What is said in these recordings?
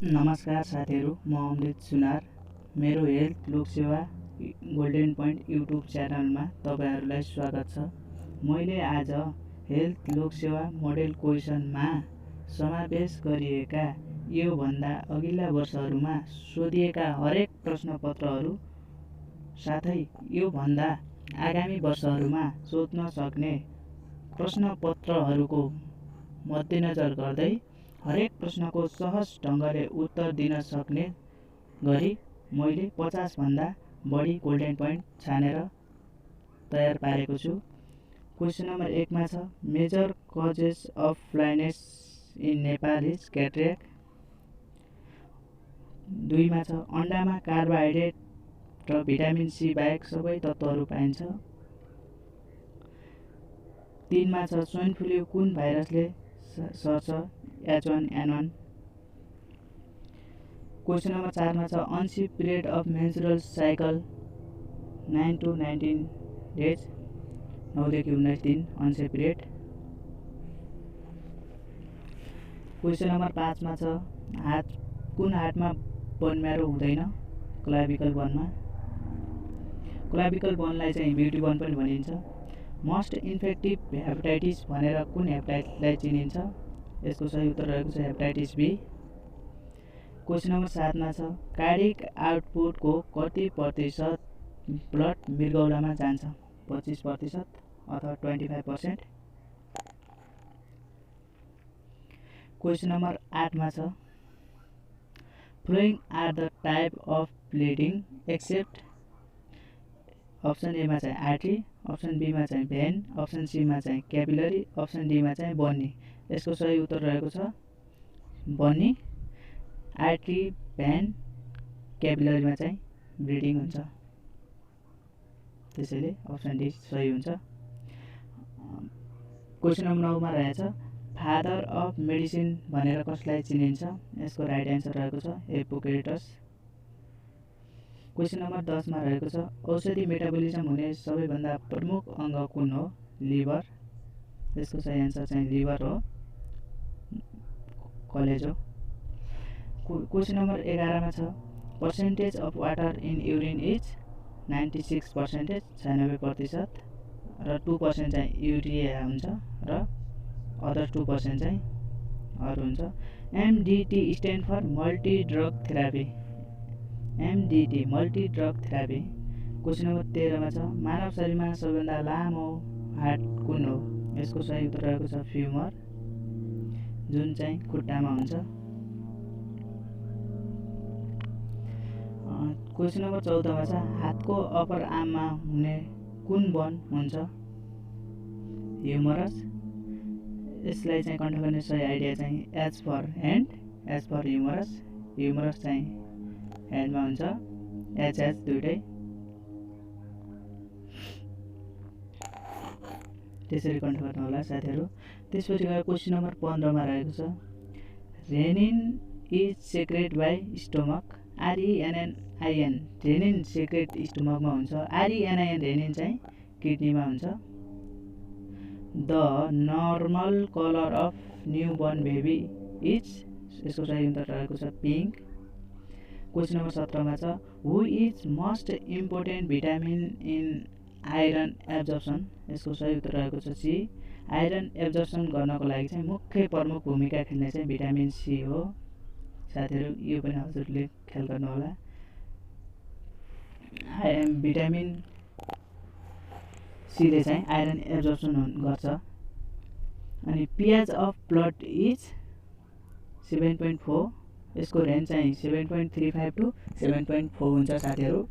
नमस्कार साथीहरू, म अमृत सुनार। मेरो health Lok Sewa golden point YouTube च्यानलमा तपाईहरुलाई स्वागत छ। मैले आज हेल्थ लोकसेवा मोडेल क्वेशनमा समावेश गरिएका यो भन्दा अघिल्ला वर्षहरूमा सोधिएका हरेक प्रश्नपत्रहरू साथै यो भन्दा आगामी वर्षहरूमा सोध्न सक्ने प्रश्नपत्रहरूको मध्यनजर गर्दै हरेक प्रश्नको सहज ढंगले उत्तर दिन सक्ने गरी मैले 50 भन्दा बढी गोल्डन पोइन्ट छानेर तयार पारेको छु। क्वेशन नम्बर 1 मा छ major causes of blindness in Nepal is cataract. 2 मा छ अन्डामा कार्बोहाइड्रेट र भिटामिन सी बाहेक सबै तत्त्वहरू पाइन्छ। 3 मा छ स्वाइन फ्लू कुन भाइरसले सर्छ H1N1। क्वेशन नम्बर 4 मा छ unsafe period of menstrual cycle 9 to 19 days, 9 देखि 19 दिन अनसिप पिरियड। क्वेशन नम्बर 5 मा छ कुन हार्टमा बोन म्यारो हुँदैन क्लाभिकल बोनमा। क्लाभिकल बोनलाई चाहिँ ब्युटी बोन पनि भनिन्छ। मोस्ट इन्फेक्टिभ हेपाटाइटिस भनेर कुन हेपाटाइटिसलाई चिनिन्छ, यसको सही उत्तर रहेको छ हेपाटाइटिस बी। क्वेशन नम्बर 7 मा छ कार्डिक आउटपुटको कति प्रतिशत ब्लड मृगौलामा जान्छ, 25% अथवा 25%। क्वेशन नम्बर 8 मा छ flowing are the type of bleeding except. Option A मा चाहिँ आर्टरी, अप्सन बी मा चाहिँ भेन, अप्सन सी मा चाहिँ क्यापिलरी, अप्सन डी मा चाहिँ बनी। यसको सही उत्तर रहेको छ बनी। आर्टरी, भेन, क्यापिलरीमा चाहिँ ब्लिडिङ हुन्छ, त्यसैले अप्सन डी सही हुन्छ। क्वेशन नम्बर 9 मा रहेछ फादर अफ मेडिसिन भनेर कसलाई चिनिन्छ, यसको राइट एन्सर रहेको छ हिप्पोक्रेटस। क्वेशन नम्बर 10 मा रहेको छ औषधि मेटाबोलिजम हुने सबैभन्दा प्रमुख अङ्ग कुन हो, लिभर। यसको सही एन्सर चाहिँ लिभर हो, कलेज हो। क्वेशन नम्बर 11 मा छ percentage of water in urine is 96%, 96% र 2% चाहिँ युरिया हुन्छ र अदर 2% चाहिँ अरू हुन्छ। MDT stand for multi drug therapy, MDT multi drug therapy. Question number 13 मा छ मानव शरीरमा सबैभन्दा लामो हाड कुन हो, यसको सही उत्तर रहेको छ फ्युमर, जुन चाहिँ खुट्टामा हुन्छ। क्वेशन नम्बर 14 मा छ हातको अप्पर आर्ममा हुने कुन बोन हुन्छ, ह्युमरस। यसलाई चाहिँ कन्ट्रोल गर्ने सही आइडिया चाहिँ H for hand, H for humerus, humerus चाहिँ ह्यान्डमा हुन्छ, एच दुइटै। त्यसरी कन्ट्रोल गर्नु होला साथीहरू। त्यसपछि गएर क्वेशन नम्बर 15 मा रहेको छ renin is secrete by stomach, RENIN, renin secrete स्टोमकमा हुन्छ, RENIN रेनिन चाहिँ किडनीमा हुन्छ। The normal colour of new born baby is, यसको सही उत्तर रहेको छ पिङ्क। क्वेशन नम्बर 17 मा छ who is most important vitamin in iron absorption, यसको सही उत्तर रहेको छ सी। आइरन एब्जर्प्सन गर्नको लागि चाहिँ मुख्य प्रमुख भूमिका खेल्ने चाहिँ भिटामिन सी हो साथीहरू, यो पनि हजुरले ख्याल गर्नु होला। भिटामिन सीले चाहिँ आइरन एब्जर्प्सन गर्छ। अनि पिएच अफ ब्लड इज 7.4, यसको रेन्ज चाहिँ 7.35 to 7.4 हुन्छ साथीहरू।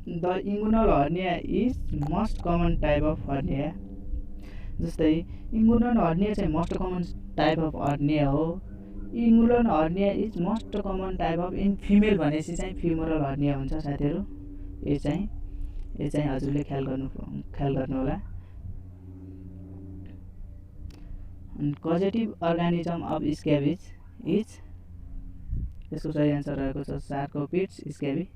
The inguinal hernia is most common type of hernia, जस्तै इन्गुनल हर्निया चाहिँ most common type of hernia हो। Inguinal hernia is most common type of in female भनेपछि चाहिँ फ्युमरल hernia हुन्छ साथीहरू। यो चाहिँ हजुरले ख्याल गर्नु होला। कजेटिभ अर्गानिजम अफ स्क्याबिज इज, यसको सही एन्सर रहेको छ सार्कोपिड्स स्क्याबी।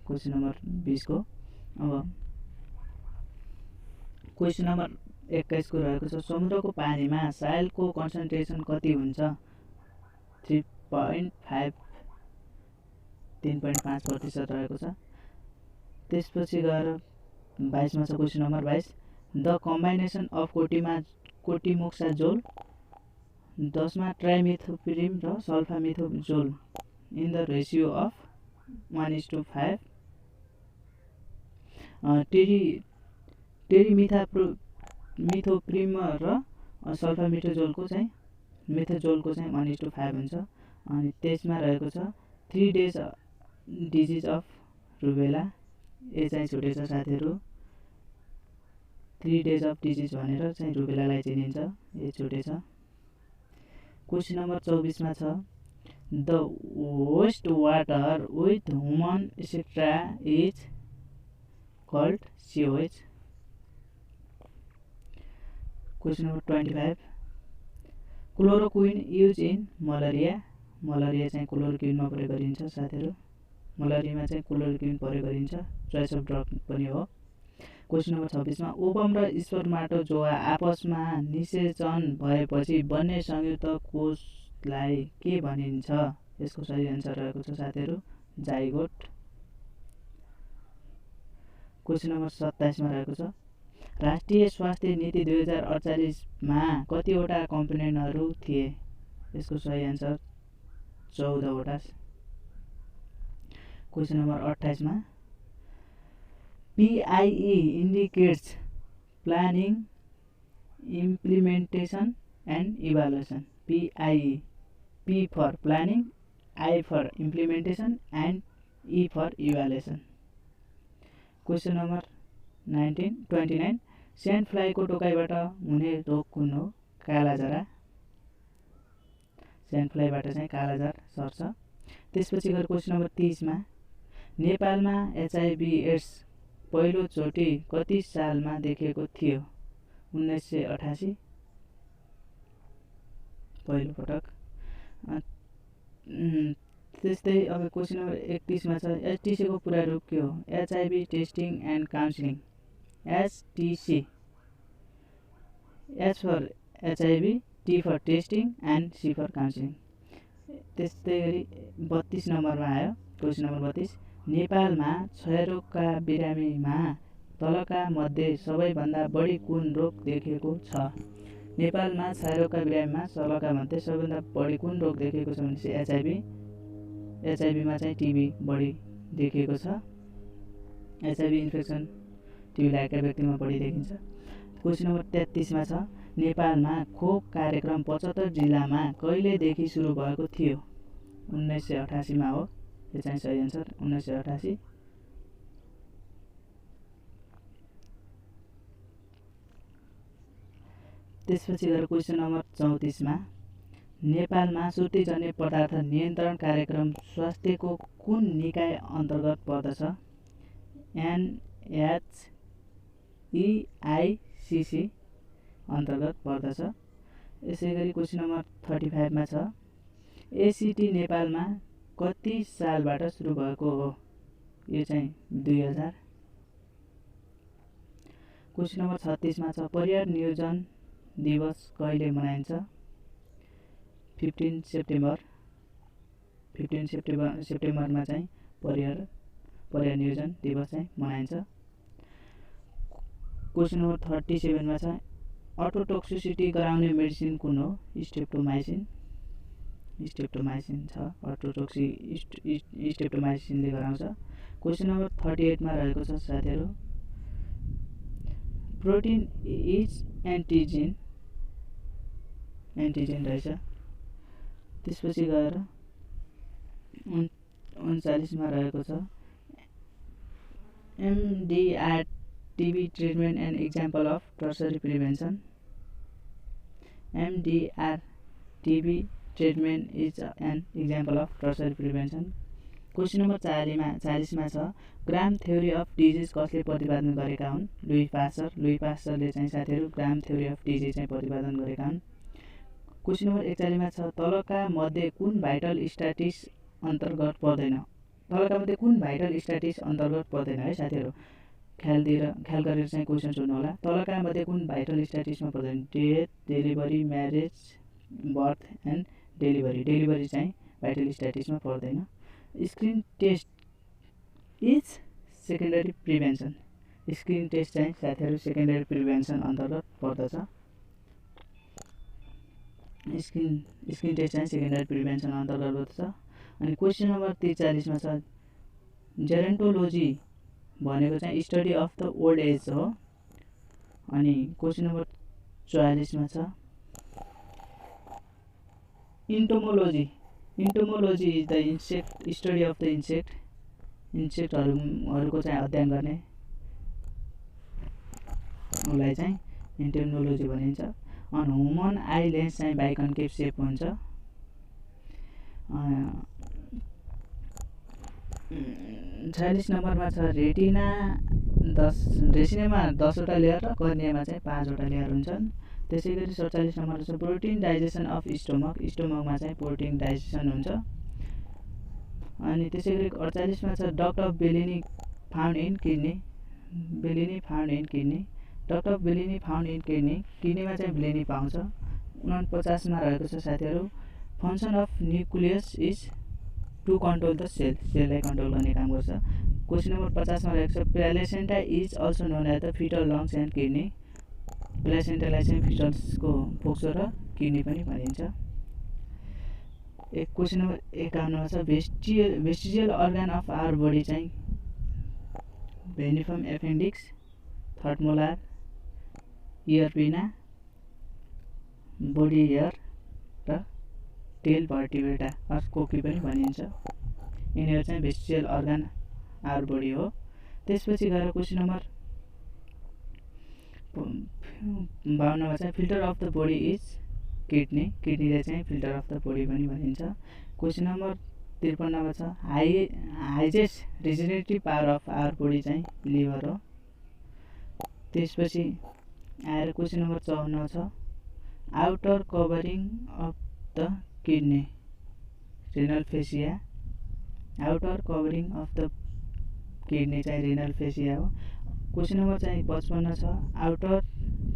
क्वेशन नम्बर 20 को। अब क्वेशन नम्बर 21 को रहेको छ समुद्रको पानीमा साइलको कन्सन्ट्रेसन कति हुन्छ, 3.5% रहेको छ। त्यसपछि गएर 22मा छ question number 22 the combination of cotrimoxazole 10मा ट्राइमेथोप्रिम र sulfamethoxazole in the ratio of 1:5 trimethoprim र सल्फामेथोजोलको चाहिँ 1:5 हुन्छ। अनि 23मा रहेको छ 3 डेज डिजिज अफ रुबेला, ए चाहिँ छुटेछ साथीहरू। 3 डेज अफ डिजिज भनेर चाहिँ रुबेलालाई चिनिन्छ, ए छुटेछ। क्वेसन नम्बर 24मा छ the waste water with human etcetera is called sewage. Question number 25 chloroquine use in malaria, malaria चाहिँ क्लोरोक्विनमा प्रयोग गरिन्छ साथीहरू। मलेरियामा चाहिँ क्लोरोक्विन प्रयोग गरिन्छ, चोइस अफ ड्रग पनि हो। क्वेसन नम्बर 26मा ओभम र स्पर्माटोजोआ आपसमा निषेचन भएपछि बन्ने संयुक्त कोषलाई के भनिन्छ? यसको सही आन्सर रहेको छ साथीहरू जाइगोट। क्वेसन नम्बर 27मा रहेको छ राष्ट्रिय स्वास्थ्य नीति 2048 मा कतिवटा कम्पोनेन्टहरू थिए? यसको सही आन्सर 14 वटा। क्वेसन नम्बर 28 मा PIE indicates planning, implementation and evaluation. PIE, P for planning, I for implementation and E for evaluation. Question number 29 sand फ्लाइको टोकाइबाट हुने रोग कुन हो? कालाजरा। स्यान्ड फ्लाइबाट चाहिँ कालाजार सर्छ। त्यसपछि गएर क्वेसन नम्बर 30 मा नेपालमा HIV एड्स पहिलोचोटि कति सालमा देखिएको थियो? 1988 पहिलो पटक। त्यस्तै अब क्वेसन नम्बर 31 मा छ एचटीसी को पूरा रूप के हो? HIV testing and counselling. HTC, H for HIV, T for testing and C for counselling. त्यस्तै गरी 32 नम्बरमा आयो क्वेसन नम्बर 32 नेपालमा क्षयरोगका बिरामीमा तलका मध्ये सबैभन्दा बढी कुन रोग देखिएको छ? नेपालमा क्षयरोगका बिरामीमा तलका मध्ये सबैभन्दा बढी कुन रोग देखिएको छ भनेपछि एचआइभीमा चाहिँ टिबी बढी देखिएको छ। एचआइभी इन्फेक्सन टिबी लागेका व्यक्तिमा बढी देखिन्छ। क्वेसन नम्बर 33 मा छ नेपालमा खोप कार्यक्रम 75 जिल्लामा कहिलेदेखि सुरु भएको थियो? 1988 मा हो, यो चाहिँ सही आन्सर 1988। त्यसपछि गएर क्वेसन नम्बर 34 मा नेपालमा सुर्तीजन्य पदार्थ नियन्त्रण कार्यक्रम स्वास्थ्यको कुन निकाय अन्तर्गत पर्दछ? NHEICC अन्तर्गत पर्दछ। यसै गरी क्वेसन नम्बर 35 मा छ एसिटी नेपालमा कति सालबाट सुरु भएको हो? यो चाहिँ 2000। क्वेसन नम्बर 36 मा छ परिवार नियोजन दिवस कहिले मनाइन्छ? 15 सेप्टेम्बरमा चाहिँ परिवार नियोजन दिवस चाहिँ मनाइन्छ। क्वेसन नम्बर 37 मा छ अटोटोक्सिसिटी गराउने मेडिसिन कुन हो? स्ट्रेप्टोमाइसिन छ। स्ट्रेप्टोमाइसिनले गराउँछ। क्वेसन नम्बर 38 मा रहेको छ साथीहरू प्रोटिन इज एन्टिजेन रहेछ। त्यसपछि गएर 39 मा रहेको छ MDR TB treatment and example of tertiary prevention. MDR TB treatment is an example of tertiary prevention. Question number 40 मा छ ग्राम थ्योरी अफ डिजिज कसले प्रतिपादन गरेका हुन्? लुई पास्चरले चाहिँ साथीहरू ग्राम थ्योरी अफ डिजिज चाहिँ प्रतिपादन गरेका हुन्। क्वेसन नम्बर 41 मा छ तलका मध्ये कुन भाइटल स्ट्याटिस अन्तर्गत पर्दैन? तलका मध्ये कुन भाइटल स्ट्याटिस अन्तर्गत पर्दैन है साथीहरू? ख्याल गरेर चाहिँ क्वेसन सोध्नु होला। तलका मध्ये कुन भाइटल स्ट्याटिसमा पर्दैन? Death, delivery, marriage, birth and delivery. Delivery चाहिँ भाइटल स्ट्याटिक्समा पर्दैन। Screen test is secondary prevention. Screen test चाहिँ साथीहरू सेकेन्डरी प्रिभेन्सन अन्तर्गत पर्दछ। स्क्रिन टेस्ट चाहिँ सेकेन्डरी प्रिभेन्सन अन्तर्गत पर्दछ। अनि क्वेसन नम्बर 43 मा छ जेरोन्टोलोजी भनेको चाहिँ study of the old age हो। अनि क्वेसन नम्बर 44 मा छ entomology is the insect study of the इन्सेक्टहरूको चाहिँ अध्ययन गर्ने उसलाई चाहिँ इन्टोमोलोजी भनिन्छ। अनि ह्युमन आई लेन्स चाहिँ बाइकन्केभ सेप हुन्छ। 46 नम्बरमा छ रेटिनामा 10वटा लेयर र कर्नियामा चाहिँ 5वटा लेयर हुन्छन्। त्यसै गरी 47 नम्बरमा छ प्रोटिन डाइजेसन अफ स्टोमकमा चाहिँ प्रोटिन डाइजेसन हुन्छ। अनि त्यसै गरी 48 मा छ duct of Bellini found in kidney duct of Bellini found in किडनीमा चाहिँ बेलिनी पाउँछ। 49 मा रहेको छ साथीहरू function of nucleus is to control the सेललाई कन्ट्रोल गर्ने काम गर्छ। क्वेसन नम्बर 50 मा रहेको छ placenta is also known as the fetal lungs and kidney. प्लेसेन्टालाई चाहिँ फिटल्सको फोक्सो र किडनी पनि भनिन्छ। क्वेसन नम्बर 51 मा छ vestigial organ of our body चाहिँ vermiform appendix, third molar, ear pinna, body hair र टेल भर्टिब्रेटा कोकी पनि भनिन्छ। यिनीहरू चाहिँ भेस्टिजियल अर्गान आवर बडी हो। त्यसपछि गएर क्वेसन नम्बर 52 मा चाहिँ filter of the body is किडनीले चाहिँ फिल्टर अफ द बडी पनि भनिन्छ। क्वेसन नम्बर 53 मा छ highest regenerative power of our body चाहिँ लिभर हो। त्यसपछि आएर क्वेसन नम्बर 54 छ outer covering of the kidney renal fascia. Outer covering of the kidney चाहिँ रेनल फेसिया हो। क्वेसन नम्बर चाहिँ 55 छ outer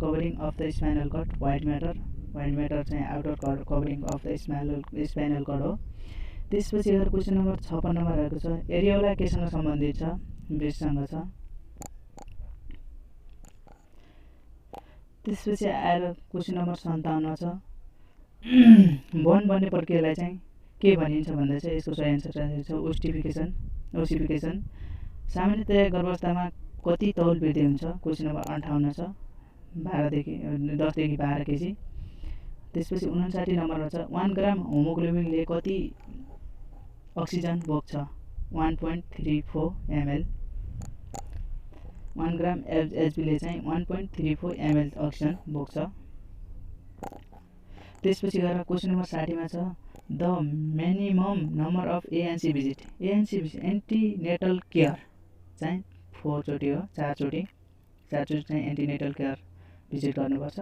covering of the spinal cord white matter चाहिँ outer covering of the spinal cord हो। त्यसपछि गएर question number 56 मा रहेको छ एरियोला केसँग सम्बन्धित छ ब्रेस्टसँग छ। त्यसपछि आएर क्वेसन नम्बर 57 छ बोन बन्ने प्रक्रियालाई चाहिँ के भनिन्छ भन्दा चाहिँ यसको सही आन्सर छ ओसिफिकेसन। सामान्यतया गर्भावस्थामा कति तौल वृद्धि हुन्छ? क्वेसन नम्बर 58 छ 10 देखि 12 केजी। त्यसपछि 59 नम्बरमा छ 1 ग्राम होमोग्लोबिनले कति अक्सिजन बोक्छ? 1.34 ml। 1 ग्राम एचबीले चाहिँ 1.34 ml अक्सिजन बोक्छ। त्यसपछि गएर क्वेसन नम्बर 60 मा छ the minimum number of ANC visit antenatal care चाहिँ 4 चोटि हो 4 चोटि चाहिँ एन्टिनेटल केयर भिजिट गर्नुपर्छ।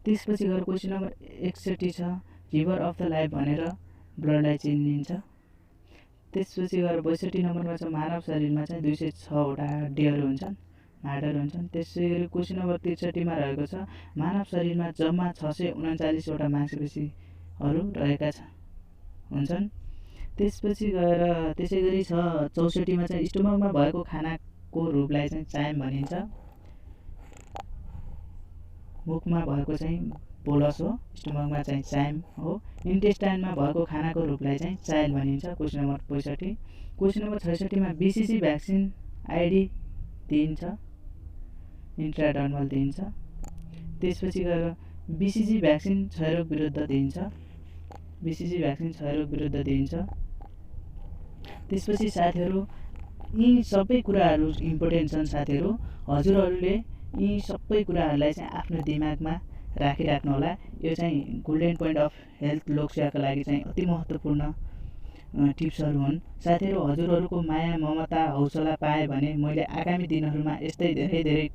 त्यसपछि गएर क्वेसन नम्बर 61 छ रिभर अफ द लाइफ भनेर ब्लडलाई चिनिन्छ। त्यसपछि गएर 62 नम्बरमा छ मानव शरीरमा चाहिँ 206 वटा हाडहरू हुन्छन्। त्यसै गरी क्वेसन नम्बर 63 मा रहेको छ मानव शरीरमा जम्मा 639 वटा मांसपेशीहरू रहेका हुन्छन्। त्यसपछि गएर त्यसै गरी छ 64 मा चाहिँ स्टोमकमा भएको खानाको रूपलाई चाहिँ चाइम भनिन्छ। मुखमा भएको चाहिँ बोलस हो, स्टोमकमा चाहिँ चाइम हो। इन्टेस्टाइनमा भएको खानाको रूपलाई चाहिँ चाइल भनिन्छ। Question number 65। क्वेसन नम्बर 66 मा बीसीजी भ्याक्सिन आइडी दिइन्छ, इन्ट्राडर्मल दिइन्छ। त्यसपछि गएर बीसीजी भ्याक्सिन क्षयरोग विरुद्ध दिइन्छ। त्यसपछि साथीहरू यी सबै कुराहरू इम्पोर्टेन्ट छन्। साथीहरू हजुरहरूले यी सबै कुराहरूलाई चाहिँ आफ्नो दिमागमा राखिराख्नु होला। यो चाहिँ गोल्डन पोइन्ट अफ हेल्थ लोकसेवाका लागि चाहिँ अति महत्त्वपूर्ण टिप्सहरू हुन्। साथीहरू हजुरहरूको माया ममता हौसला पाए भने मैले आगामी दिनहरूमा यस्तै धेरै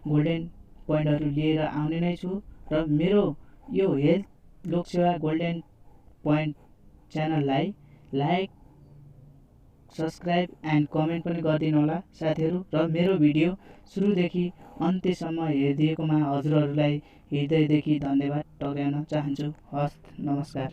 गोल्डन पोइन्टहरू लिएर आउने नै छु र मेरो यो हेल्थ लोकसेवा गोल्डन पोइन्ट च्यानललाई लाइक सब्सक्राइब एन्ड कमेन्ट पनि गरिदिनु होला साथीहरू। र मेरो भिडियो सुरुदेखि अन्त्यसम्म हेरिदिएकोमा हजुरहरूलाई हृदयदेखि धन्यवाद टक्र्याउन चाहन्छु। हस्, नमस्कार।